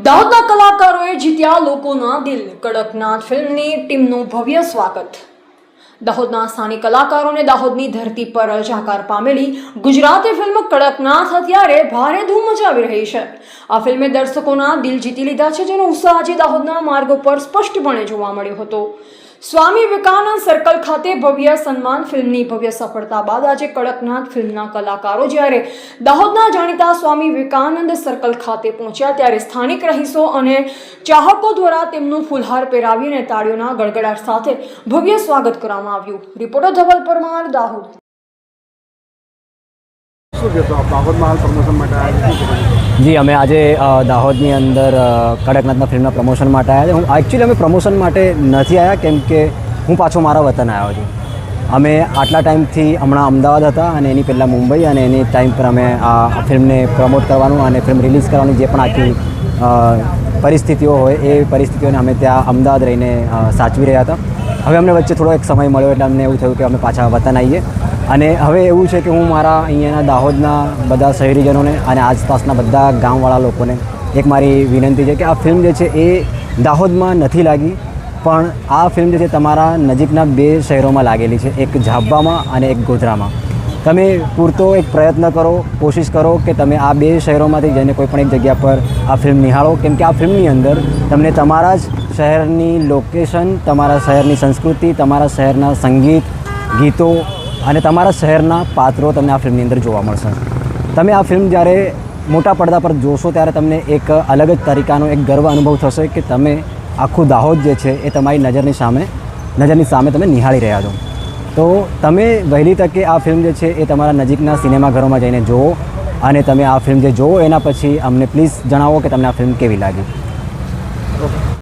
દાહોદના કલાકારોએ જીત્યા લોકોના દિલ. કડકનાથ ફિલ્મની ટીમનું ભવ્ય સ્વાગત. દાહોદના સ્થાનિક કલાકારોને દાહોદની ધરતી પર જાકાર પામેલી ગુજરાતી ફિલ્મ કડકનાથ અત્યારે ભારે ધૂમ મચાવી રહી છે. આ ફિલ્મે દર્શકોના દિલ જીતી લીધા છે, જેનો ઉત્સાહ આજે દાહોદના માર્ગો પર સ્પષ્ટપણે જોવા મળ્યો હતો. સ્વામી વિવેકાનંદ સર્કલ ખાતે ભવ્ય સન્માન ફિલ્મની ભવ્ય સફળતા બાદ આજે કડકનાથ ફિલ્મના કલાકારો જ્યારે દાહોદના જાણીતા સ્વામી વિવેકાનંદ સર્કલ ખાતે પહોંચ્યા, ત્યારે સ્થાનિક રહીશો અને ચાહકો દ્વારા તેમનું ફૂલહાર પહેરાવીને તાળીઓના ગડગડાટ સાથે ભવ્ય સ્વાગત કરવામાં આવ્યું. રિપોર્ટર ધવલ પરમાર, દાહોદ. જી, અમે આજે દાહોદની અંદર કડકનાથના ફિલ્મના પ્રમોશન માટે આવ્યા છે. એકચ્યુઅલી અમે પ્રમોશન માટે નથી આવ્યા, કેમ કે હું પાછો મારા વતન આવ્યો છું. અમે આટલા ટાઈમથી હમણાં અમદાવાદ હતા અને એની પહેલાં મુંબઈ, અને એની ટાઈમ પર અમે આ ફિલ્મને પ્રમોટ કરવાનું અને ફિલ્મ રિલીઝ કરવાની જે પણ આખી પરિસ્થિતિઓ હોય એ પરિસ્થિતિઓને અમે ત્યાં અમદાવાદ રહીને સાચવી રહ્યા હતા. હવે અમને વચ્ચે થોડો એક સમય મળ્યો એટલે અમને એવું થયું કે અમે પાછા વતન આવીએ. અને હવે એવું છે કે હું મારા અહીંયાના દાહોદના બધા શહેરીજનોને અને આસપાસના બધા ગામવાળા લોકોને એક મારી વિનંતી છે કે આ ફિલ્મ જે છે એ દાહોદમાં નથી લાગી, પણ આ ફિલ્મ જે છે તમારા નજીકના બે શહેરોમાં લાગેલી છે, એક ઝાબવામાં અને એક ગોધરામાં. તમે પૂરતો એક પ્રયત્ન કરો, કોશિશ કરો કે તમે આ બે શહેરોમાંથી જઈને કોઈ પણ એક જગ્યા પર આ ફિલ્મ નિહાળો, કેમ કે આ ફિલ્મની અંદર તમને તમારા જ શહેરની લોકેશન, તમારા શહેરની સંસ્કૃતિ, તમારા શહેરના સંગીત, ગીતો અને તમારા શહેરના પાત્રો તમને આ ફિલ્મની અંદર જોવા મળશે. તમે આ ફિલ્મ જ્યારે મોટા પડદા પર જોશો ત્યારે તમને એક અલગ જ તરીકાનો એક ગર્વ અનુભવ થશે કે તમે આખું દાહોદ જે છે એ તમારી નજરની સામે તમે નિહાળી રહ્યા છો. તો તમે વહેલી તકે આ ફિલ્મ જે છે એ તમારા નજીકના સિનેમાઘરોમાં જઈને જુઓ, અને તમે આ ફિલ્મ જે જુઓ એના પછી અમને પ્લીઝ જણાવો કે તમને આ ફિલ્મ કેવી લાગી.